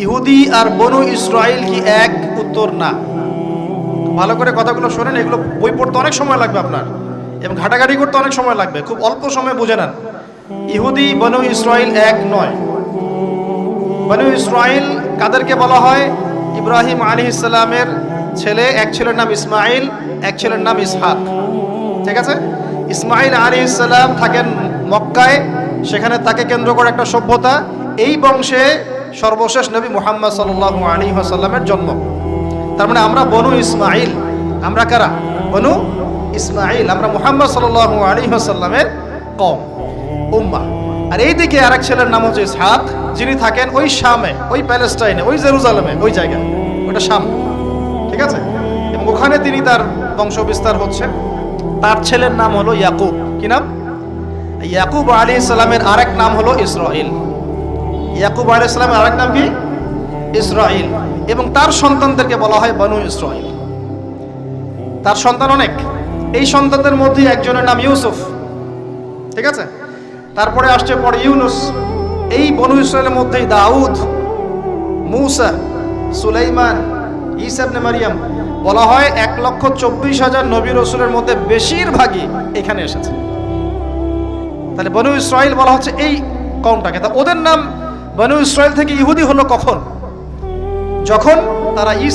ইহুদি আর বনু ইসরাইল কি এক? উত্তর না। ভালো করে কথাগুলো শোনেন, এগুলো বই পড়তে অনেক সময় লাগবে আপনার, এবং ঘাটাঘাটি করতে অনেক সময় লাগবে, খুব অল্প সময় বুঝে নেন। ইহুদি বনু ইসরাইল এক নয়। বনু ইসরাইল কাদেরকে বলা হয়? ইব্রাহিম আলাইহিস সালামের ছেলে, এক ছেলের নাম ইসমাইল, এক ছেলের নাম ইসহাক। ঠিক আছে? ইসমাইল আলাইহিস সালাম থাকেন মক্কায়, সেখানে তাকে কেন্দ্র করে একটা সভ্যতা। এই বংশে সর্বশেষ নবী মুহাম্মদ সাল্লাল্লাহু আলাইহি ওয়াসাল্লামের জন্ম। তার মানে আমরা বনু ইসমাইল। আমরা কারা? বনু ইসমাইল। আমরা মুহাম্মদ সাল্লাল্লাহু আলাইহি ওয়াসাল্লামের কওম, উম্মাহ। আর এইদিকে আরেক ছেলের নাম হচ্ছে ইসহাক, যিনি থাকেন ওই শামে, ওই প্যালেস্টাইনে, ওই জেরুজালেমে, ওই জায়গায়, ওটা শাম। ঠিক আছে? এবং ওখানে তিনি তার বংশ বিস্তার হচ্ছে। তার ছেলের নাম হলো ইয়াকুব। কি নাম? ইয়াকুব আলাইহিস সালামের আরেক নাম হলো ইসরাইল। ইয়াকুব আলাইহিস সালামের আরেক নাম কি? ইসরাইল। এবং তার সন্তানদেরকে বলা হয় বনু ইসরাইল। তার সন্তান অনেক। এই সন্তানদের মধ্যে একজনের নাম ইউসুফ। ঠিক আছে? তারপরে আসছে পরে ইউনুস। এই বনু ইসরাইলের মধ্যেই দাউদ, মূসা, সুলাইমান, ঈসা ইবনে মারিয়াম। বলা হয় 1,24,000 নবী রাসূলের মধ্যে বেশিরভাগই এখানে এসেছে। তাহলে বনু ইসরাইল বলা হচ্ছে এই কওমটাকে। তা ওদের নাম বনু ইসরাইল থেকে ইহুদি হলো কখন? যখন তারা